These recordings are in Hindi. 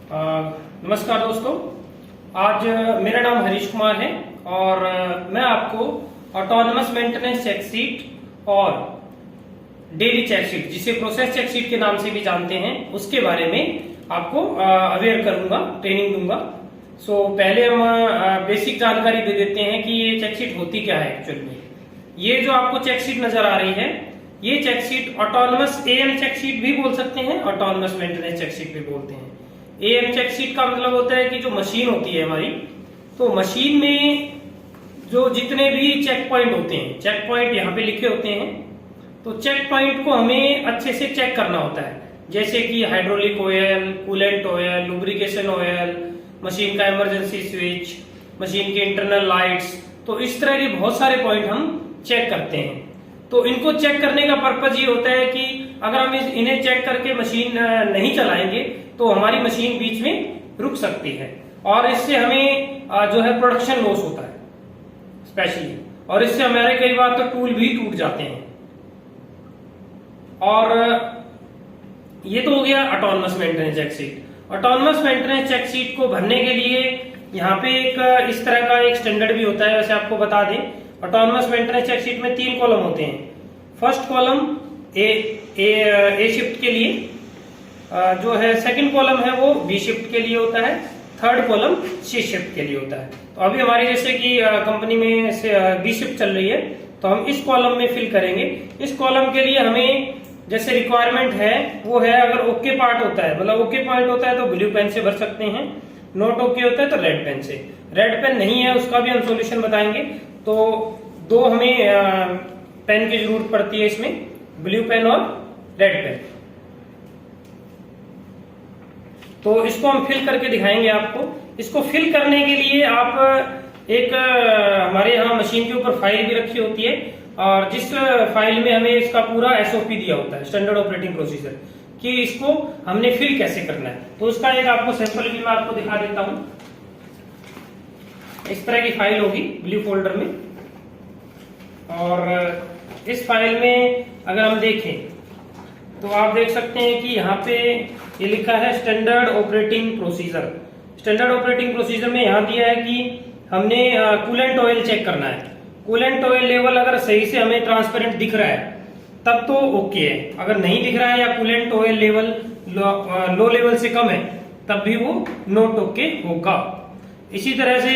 नमस्कार दोस्तों। आज मेरा नाम हरीश कुमार है और मैं आपको ऑटोनमस मेंटेनेंस चेक शीट और डेली चेक शीट, जिसे प्रोसेस चेक शीट के नाम से भी जानते हैं, उसके बारे में आपको अवेयर करूंगा, ट्रेनिंग दूंगा। पहले हम बेसिक जानकारी दे देते हैं कि ये चेक शीट होती क्या है एक्चुअल में। ये जो आपको चेक शीट नजर आ रही है, ये check sheet autonomous AM check sheet भी बोल सकते हैं, ऑटोनमस मेंटेनेंस चेक शीट भी बोलते हैं। एएम चेक शीट का मतलब होता है कि जो मशीन होती है हमारी, तो मशीन में जो जितने भी चेक पॉइंट होते हैं, चेक पॉइंट यहाँ पे लिखे होते हैं, तो चेक पॉइंट को हमें अच्छे से चेक करना होता है। जैसे कि hydraulic oil, coolant oil, lubrication oil, machine का इमरजेंसी स्विच, मशीन के इंटरनल लाइट्स, तो इस तरह के बहुत सारे पॉइंट हम चेक करते हैं। तो इनको चेक करने का पर्पज ये होता है कि अगर हम इन्हें चेक करके मशीन नहीं चलाएंगे तो हमारी मशीन बीच में रुक सकती है और इससे हमें जो है प्रोडक्शन लॉस होता है स्पेशली, और इससे हमारे कई बार तो टूल भी टूट जाते हैं। और ये तो हो गया autonomous maintenance check sheet. Autonomous maintenance check sheet को भरने के लिए यहाँ पे एक इस तरह का एक स्टैंडर्ड भी होता है। वैसे आपको बता दें, ऑटोनमस मेंटेनेंस चेक शीट में 3 कॉलम होते हैं। फर्स्ट कॉलम ए शिफ्ट के लिए जो है, सेकंड कॉलम है वो बी शिफ्ट के लिए होता है, थर्ड कॉलम सी शिफ्ट के लिए होता है। तो अभी हमारी जैसे कि कंपनी में बी शिफ्ट चल रही है, तो हम इस कॉलम में फिल करेंगे। इस कॉलम के लिए हमें जैसे रिक्वायरमेंट है वो है, अगर ओके पार्ट होता है, मतलब ओके पॉइंट होता है तो ब्लू पेन से भर सकते हैं, नॉट ओके होता है तो रेड पेन से। रेड पेन नहीं है उसका भी हम सोल्यूशन बताएंगे। तो 2 हमें पेन की जरूरत पड़ती है इसमें, ब्लू पेन और रेड पेन। तो इसको हम फिल करके दिखाएंगे आपको। इसको फिल करने के लिए आप एक हमारे यहाँ मशीन के ऊपर फाइल भी रखी होती है, और जिस फाइल में हमें इसका पूरा एसओपी दिया होता है, स्टैंडर्ड ऑपरेटिंग प्रोसीजर, कि इसको हमने फिल कैसे करना है। तो उसका एक आपको सैंपल भी मैं आपको दिखा देता हूं। इस तरह की फाइल होगी ब्लू फोल्डर में, और इस फाइल में अगर हम देखें तो आप देख सकते हैं कि यहाँ पे ये लिखा है standard operating procedure. Standard operating procedure में यहाँ दिया है कि हमने कूलेंट ऑयल चेक करना है। कूलेंट ऑयल लेवल अगर सही से हमें ट्रांसपेरेंट दिख रहा है तब तो ओके है, अगर नहीं दिख रहा है या coolant oil level low level से कम है तब भी वो नॉट ओके होगा। इसी तरह से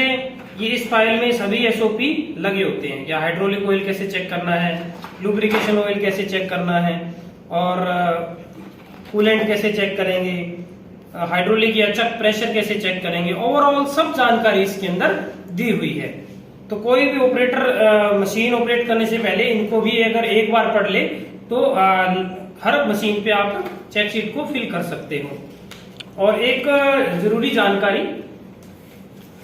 ये इस फाइल में सभी एसओपी लगे होते हैं, या हाइड्रोलिक ऑयल कैसे चेक करना है, लुब्रिकेशन ऑयल कैसे चेक करना है, और कूलेंट कैसे चेक करेंगे, हाइड्रोलिक या चक प्रेशर कैसे चेक करेंगे, ओवरऑल सब जानकारी इसके अंदर दी हुई है। तो कोई भी ऑपरेटर मशीन ऑपरेट करने से पहले इनको भी अगर एक बार पढ़ ले तो हर मशीन पे आप चेक शीट को फिल कर सकते हो। और एक जरूरी जानकारी,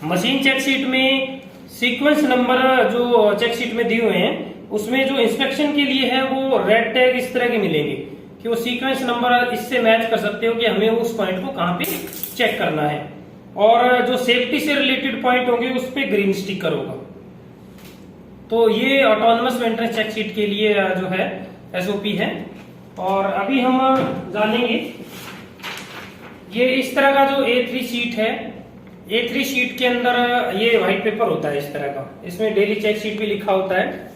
मशीन चेक शीट में सीक्वेंस नंबर जो चेक शीट में दिए हुए हैं, उसमें जो इंस्पेक्शन के लिए है वो रेड टैग इस तरह के मिलेंगे कि वो सीक्वेंस नंबर इससे मैच कर सकते हो कि हमें उस पॉइंट को कहाँ पे चेक करना है। और जो सेफ्टी से रिलेटेड पॉइंट होंगे उस पे ग्रीन स्टिकर होगा। तो ये ऑटोनमस मेंटेनेंस चेक शीट के लिए जो है एसओपी है। और अभी हम जानेंगे, ये इस तरह का जो A3 शीट है, A3 शीट के अंदर ये व्हाइट पेपर होता है इस तरह का, इसमें डेली चेक शीट भी लिखा होता है।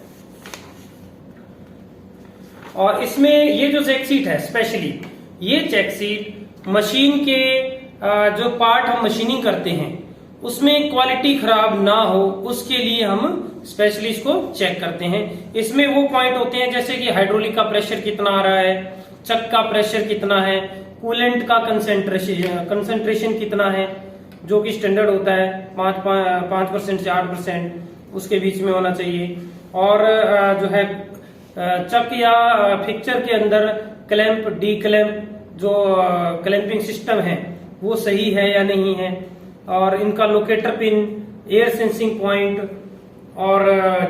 और इसमें ये जो चेक शीट है, स्पेशली ये चेक शीट मशीन के जो पार्ट हम मशीनिंग करते हैं उसमें क्वालिटी खराब ना हो, उसके लिए हम स्पेशली इसको चेक करते हैं। इसमें वो पॉइंट होते हैं जैसे कि हाइड्रोलिक का प्रेशर कितना आ रहा है, चक का प्रेशर कितना है, कूलेंट का कंसंट्रेशन कितना है, जो कि स्टैंडर्ड होता है 5% से 8% उसके बीच में होना चाहिए। और जो है चक या फिक्चर के अंदर क्लैंप डी क्लैंप जो क्लैंपिंग सिस्टम है वो सही है या नहीं है, और इनका locator pin, air sensing point और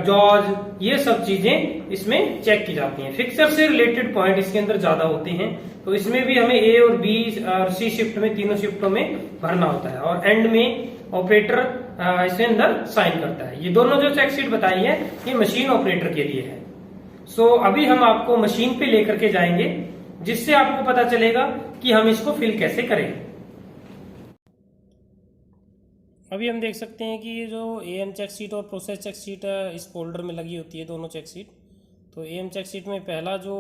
जॉज, ये सब चीजें इसमें चेक की जाती हैं। फिक्सर से रिलेटेड पॉइंट इसके अंदर ज्यादा होते हैं, तो इसमें भी हमें ए और बी और सी शिफ्ट में, तीनों शिफ्टों में भरना होता है। और एंड में ऑपरेटर इसके अंदर साइन करता है। ये दोनों जो चेक शीट बताई है ये मशीन ऑपरेटर के लिए है। अभी हम आपको मशीन पे लेकर के जाएंगे, जिससे आपको पता चलेगा कि हम इसको फिल कैसे करें। अभी हम देख सकते हैं कि ये जो AM चेक शीट और प्रोसेस चेक शीट इस फोल्डर में लगी होती है, दोनों चेक शीट। तो AM चेक शीट में पहला जो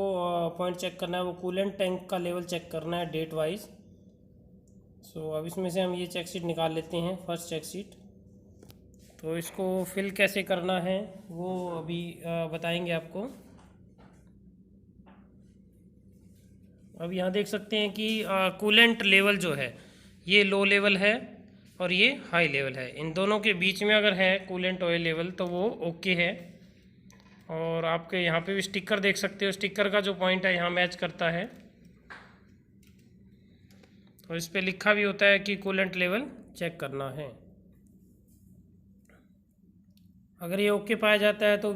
पॉइंट चेक करना है वो कूलेंट टैंक का लेवल चेक करना है डेट वाइज। सो अब इसमें से हम ये चेक शीट निकाल लेते हैं, फर्स्ट चेक शीट। तो इसको फिल कैसे करना है वो अभी बताएंगे आपको। अब यहाँ देख सकते हैं कि कूलेंट लेवल जो है ये लो लेवल है और ये हाई लेवल है। इन दोनों के बीच में अगर है कूलेंट ऑयल लेवल तो वो ओके है। और आपके यहाँ पे भी स्टिकर देख सकते हो, स्टिकर का जो पॉइंट है यहाँ मैच करता है। तो इस पे लिखा भी होता है कि कूलेंट लेवल चेक करना है। अगर ये ओके पाया जाता है तो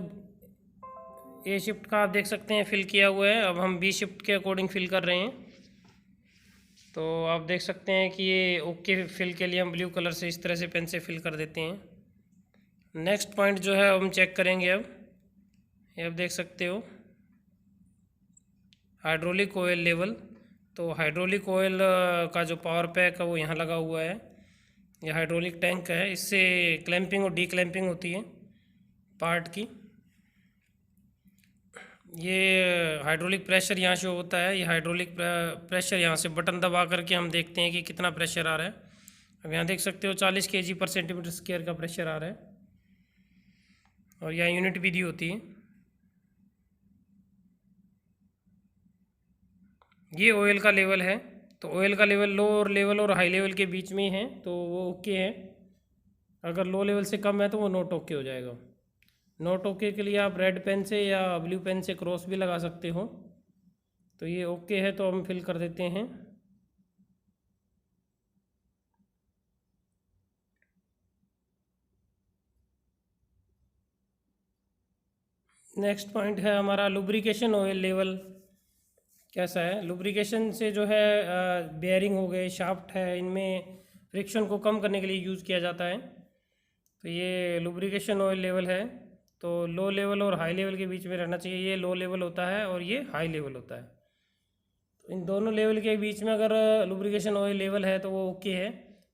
ए शिफ्ट का आप देख सकते हैं फिल किया हुआ है। अब हम बी शिफ्ट के अकॉर्डिंग फिल कर रहे हैं। तो आप देख सकते हैं कि ये ओके फिल के लिए हम ब्लू कलर से इस तरह से पेन से फिल कर देते हैं। नेक्स्ट पॉइंट जो है हम चेक करेंगे अब। ये आप देख सकते हो हाइड्रोलिक ऑयल लेवल। तो हाइड्रोलिक ऑयल का जो पावर पैक है वो यहाँ लगा हुआ है। ये हाइड्रोलिक टैंक है, इससे क्लैंपिंग और डी क्लैंपिंग होती है पार्ट की। ये हाइड्रोलिक प्रेशर यहाँ शो होता है। ये हाइड्रोलिक प्रेशर यहाँ से बटन दबा करके हम देखते हैं कि कितना प्रेशर आ रहा है। अब यहाँ देख सकते हो 40 kg पर सेंटीमीटर स्क्वायर का प्रेशर आ रहा है और यहाँ यूनिट भी दी होती है। ये ऑयल का लेवल है। तो ऑयल का लेवल लो और लेवल और हाई लेवल के बीच में है तो वो ओके है। अगर लो लेवल से कम है तो वो नॉट ओके हो जाएगा। नॉट ओके के लिए आप रेड पेन से या ब्लू पेन से क्रॉस भी लगा सकते हो। तो ये ओके है तो हम फिल कर देते हैं। नेक्स्ट पॉइंट है हमारा लुब्रिकेशन ऑयल लेवल कैसा है। लुब्रिकेशन से जो है बेयरिंग हो गए, शाफ्ट है, इनमें फ्रिक्शन को कम करने के लिए यूज़ किया जाता है। तो ये लुब्रिकेशन ऑयल लेवल है। तो लो लेवल और हाई लेवल के बीच में रहना चाहिए। ये लो लेवल होता है और ये हाई लेवल होता है। तो इन दोनों लेवल के बीच में अगर लुब्रिकेशन ऑयल लेवल है तो वो ओके है।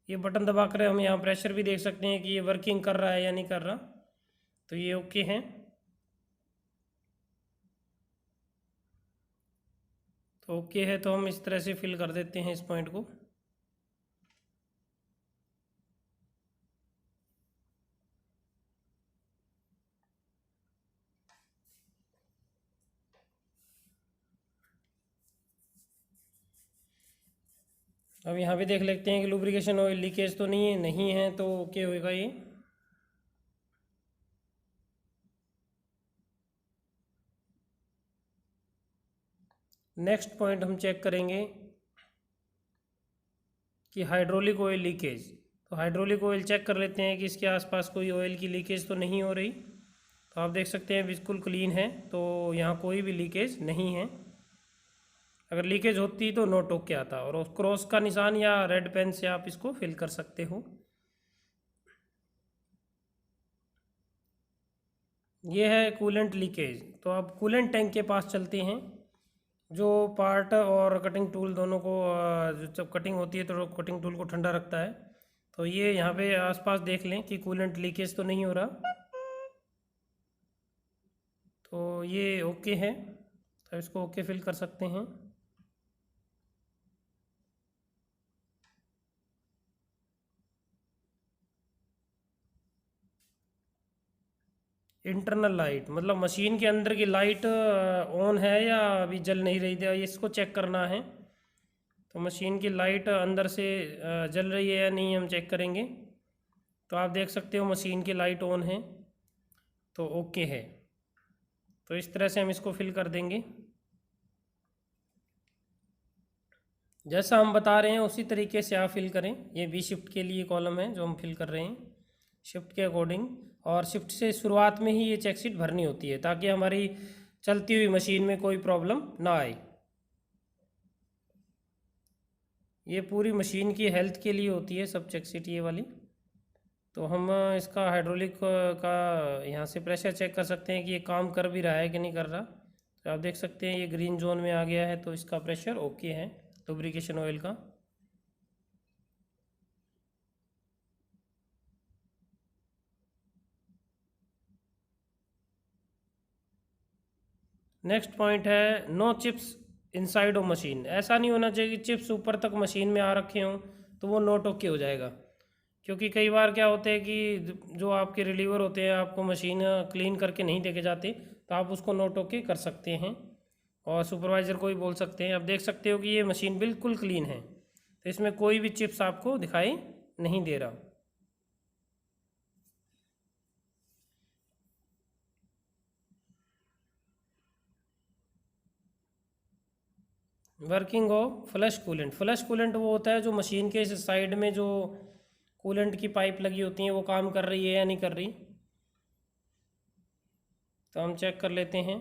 ये बटन दबा कर हम यहाँ प्रेशर भी देख सकते हैं कि ये वर्किंग कर रहा है या नहीं कर रहा। तो ये ओके है। तो ओके है तो हम इस तरह से फिल कर देते हैं इस पॉइंट को। अब यहाँ पे देख लेते हैं कि लुब्रिकेशन ऑयल लीकेज तो नहीं है तो ओके होएगा ये। नेक्स्ट पॉइंट हम चेक करेंगे कि हाइड्रोलिक ऑयल लीकेज। तो हाइड्रोलिक ऑयल चेक कर लेते हैं कि इसके आसपास कोई ऑयल की लीकेज तो नहीं हो रही। तो आप देख सकते हैं बिल्कुल क्लीन है, तो यहाँ कोई भी लीकेज नहीं है। अगर लीकेज होती तो नो टोक के आता और क्रॉस का निशान या रेड पेन से आप इसको फिल कर सकते हो। ये है कूलेंट लीकेज। तो अब कूलेंट टैंक के पास चलते हैं। जो पार्ट और कटिंग टूल दोनों को जब कटिंग होती है तो कटिंग टूल को ठंडा रखता है। तो ये यहाँ पे आसपास देख लें कि कूलेंट लीकेज तो नहीं हो रहा। तो ये ओके है तो इसको ओके फिल कर सकते हैं। इंटरनल लाइट मतलब मशीन के अंदर की लाइट ऑन है या अभी जल नहीं रही थी, इसको चेक करना है। तो मशीन की लाइट अंदर से जल रही है या नहीं हम चेक करेंगे। तो आप देख सकते हो मशीन की लाइट ऑन है तो ओके है। तो इस तरह से हम इसको फिल कर देंगे। जैसा हम बता रहे हैं उसी तरीके से आप फिल करें। ये बी शिफ्ट के लिए कॉलम है जो हम फिल कर रहे हैं शिफ्ट के अकॉर्डिंग। और शिफ्ट से शुरुआत में ही ये चेक शीट भरनी होती है ताकि हमारी चलती हुई मशीन में कोई प्रॉब्लम ना आए। ये पूरी मशीन की हेल्थ के लिए होती है सब चेक शीट ये वाली। तो हम इसका हाइड्रोलिक का यहाँ से प्रेशर चेक कर सकते हैं कि ये काम कर भी रहा है कि नहीं कर रहा। तो आप देख सकते हैं ये ग्रीन जोन में आ गया है तो इसका प्रेशर ओके है लुब्रिकेशन ऑयल का। नेक्स्ट पॉइंट है no chips inside of machine. ऐसा नहीं होना चाहिए कि चिप्स ऊपर तक मशीन में आ रखे हों तो वो नॉट ओके हो जाएगा, क्योंकि कई बार क्या होता है कि जो आपके रिलीवर होते हैं आपको मशीन क्लीन करके नहीं देके जाते, तो आप उसको नॉट ओके कर सकते हैं और सुपरवाइज़र को भी बोल सकते हैं। अब देख सकते हो कि ये मशीन बिल्कुल क्लीन है, तो इसमें कोई भी चिप्स आपको दिखाई नहीं दे रहा। Working of flush coolant. Flush coolant वो होता है जो मशीन के साइड में जो कूलेंट की पाइप लगी होती है वो काम कर रही है या नहीं कर रही, तो हम चेक कर लेते हैं।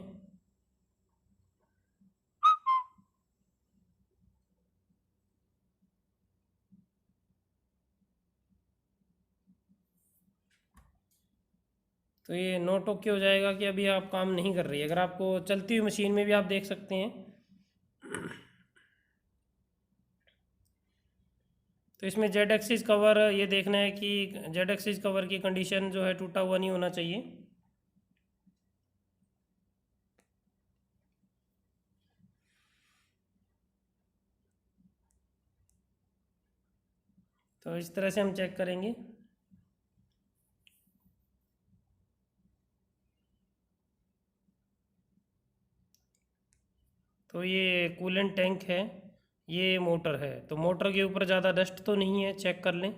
तो ये नोट ओके हो जाएगा कि अभी आप काम नहीं कर रही है। अगर आपको चलती हुई मशीन में भी आप देख सकते हैं। तो इसमें जेड एक्सिस कवर ये देखना है कि जेड एक्सिस कवर की कंडीशन जो है टूटा हुआ नहीं होना चाहिए। तो इस तरह से हम चेक करेंगे। तो ये कूलेंट टैंक है, ये मोटर है, तो मोटर के ऊपर ज़्यादा डस्ट तो नहीं है, चेक कर लें।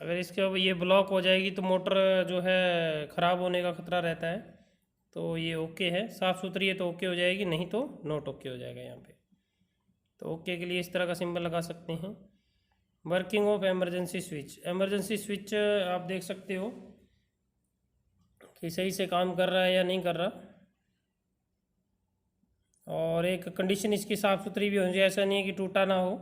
अगर इसके अब ये ब्लॉक हो जाएगी तो मोटर जो है ख़राब होने का खतरा रहता है। तो ये ओके है, साफ़ सुथरी है तो ओके हो जाएगी, नहीं तो नॉट ओके हो जाएगा यहाँ पे। तो ओके के लिए इस तरह का सिंबल लगा सकते हैं। Working of emergency switch. Emergency switch आप देख सकते हो कि सही से काम कर रहा है या नहीं कर रहा, और एक कंडीशन इसकी साफ़ सुथरी भी होनी चाहिए, ऐसा नहीं है कि टूटा ना हो।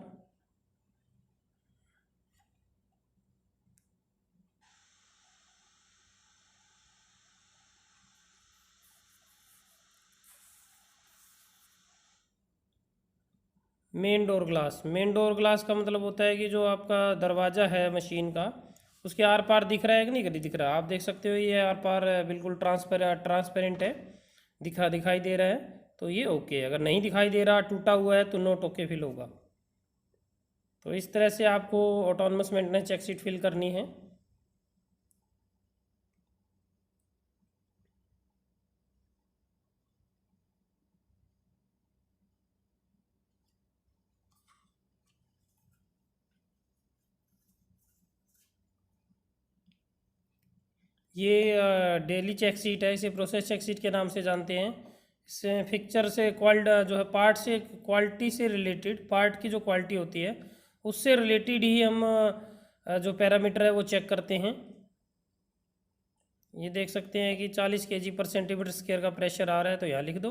मेन डोर ग्लास का मतलब होता है कि जो आपका दरवाज़ा है मशीन का, उसके आर पार दिख रहा है कि नहीं दिख रहा। आप देख सकते हो ये आर पार बिल्कुल ट्रांसपेरेंट है, दिखाई दे रहा है, तो ये ओके। अगर नहीं दिखाई दे रहा, टूटा हुआ है, तो नॉट ओके फिल होगा। तो इस तरह से आपको ऑटोनमस मेंटेनेंस चेकशीट फिल करनी है। ये डेली चेक शीट है, इसे प्रोसेस चेक शीट के नाम से जानते हैं। इससे फिक्चर से जो है पार्ट से क्वालिटी से रिलेटेड, पार्ट की जो क्वालिटी होती है उससे रिलेटेड ही हम जो पैरामीटर है वो चेक करते हैं। ये देख सकते हैं कि 40 kg पर सेंटीमीटर स्क्वायर का प्रेशर आ रहा है, तो यहाँ लिख दो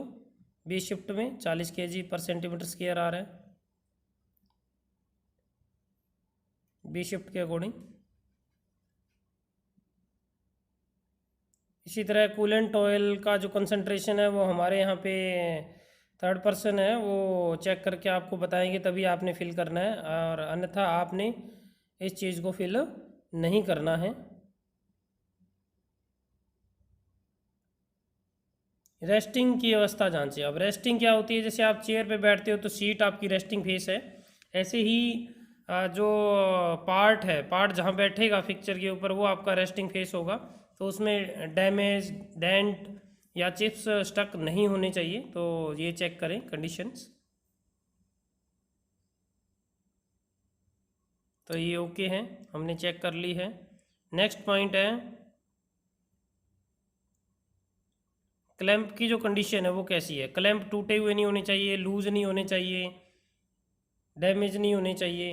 बी शिफ्ट में 40 kg पर सेंटीमीटर स्क्वायर आ रहा है बी शिफ्ट के अकॉर्डिंग। इसी तरह कूलेंट ऑयल का जो कंसंट्रेशन है वो हमारे यहाँ पे थर्ड पर्सन है, वो चेक करके आपको बताएंगे, तभी आपने फिल करना है, और अन्यथा आपने इस चीज़ को फिल नहीं करना है। रेस्टिंग की अवस्था जांचें। अब रेस्टिंग क्या होती है, जैसे आप चेयर पे बैठते हो तो सीट आपकी रेस्टिंग फेस है, ऐसे ही जो पार्ट जहाँ बैठेगा फिक्चर के ऊपर वो आपका रेस्टिंग फेस होगा। तो उसमें डैमेज, डेंट या चिप्स स्टक नहीं होने चाहिए, तो ये चेक करें कंडीशंस। तो ये ओके है, हमने चेक कर ली है। नेक्स्ट पॉइंट है क्लैंप की जो कंडीशन है वो कैसी है। क्लैंप टूटे हुए नहीं होने चाहिए, लूज नहीं होने चाहिए, डैमेज नहीं होने चाहिए,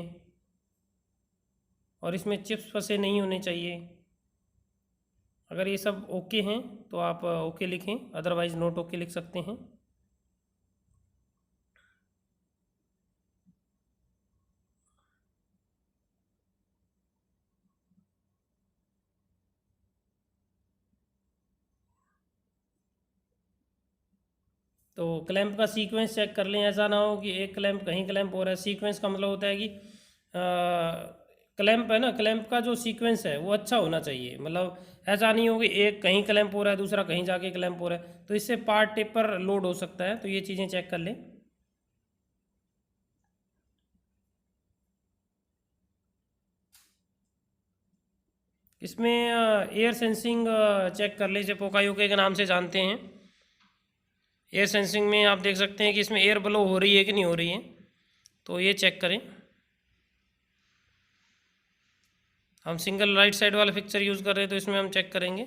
और इसमें चिप्स फंसे नहीं होने चाहिए। अगर ये सब ओके हैं तो आप ओके लिखें, अदरवाइज़ नोट ओके लिख सकते हैं। तो क्लैंप का सीक्वेंस चेक कर लें, ऐसा ना हो कि एक क्लैंप कहीं क्लैंप हो रहा है। सीक्वेंस का मतलब होता है कि क्लैंप है ना, क्लैंप का जो सीक्वेंस है वो अच्छा होना चाहिए, मतलब ऐसा नहीं हो कि एक कहीं क्लैंप हो रहा है दूसरा कहीं जाके क्लैंप हो रहा है, तो इससे पार्ट टेपर लोड हो सकता है। तो ये चीज़ें चेक कर लें। इसमें एयर सेंसिंग चेक कर ले, जैसे पोकायोके के नाम से जानते हैं। एयर सेंसिंग में आप देख सकते हैं कि इसमें एयर ब्लो हो रही है कि नहीं हो रही है, तो ये चेक करें। हम सिंगल राइट साइड वाला फिक्सर यूज़ कर रहे हैं, तो इसमें हम चेक करेंगे।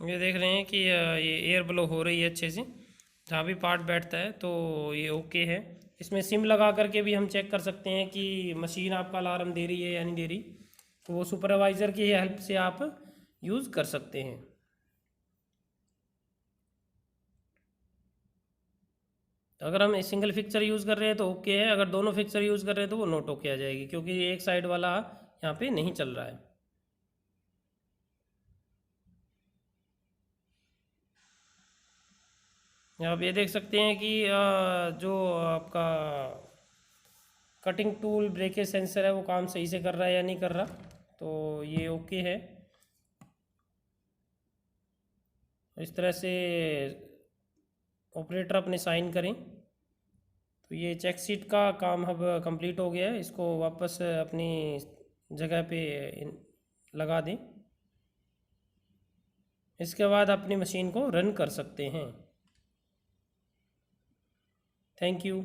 ये देख रहे हैं कि ये एयर ब्लो हो रही है अच्छे से, जहाँ भी पार्ट बैठता है, तो ये ओके है। इसमें सिम लगा करके भी हम चेक कर सकते हैं कि मशीन आपका अलार्म दे रही है या नहीं दे रही, तो वो सुपरवाइज़र की हेल्प से आप यूज़ कर सकते हैं। अगर हम सिंगल फिक्सर यूज़ कर रहे हैं तो ओके है, अगर दोनों फिक्सर यूज़ कर रहे हैं तो वो नोट ओके आ जाएगी, क्योंकि एक साइड वाला यहाँ पे नहीं चल रहा है। आप ये देख सकते हैं कि जो आपका कटिंग टूल ब्रेकेज सेंसर है वो काम सही से कर रहा है या नहीं कर रहा, तो ये ओके है। इस तरह से ऑपरेटर अपने साइन करें। तो ये चेक शीट का काम अब कंप्लीट हो गया है, इसको वापस अपनी जगह पे लगा दें। इसके बाद अपनी मशीन को रन कर सकते हैं। Thank you.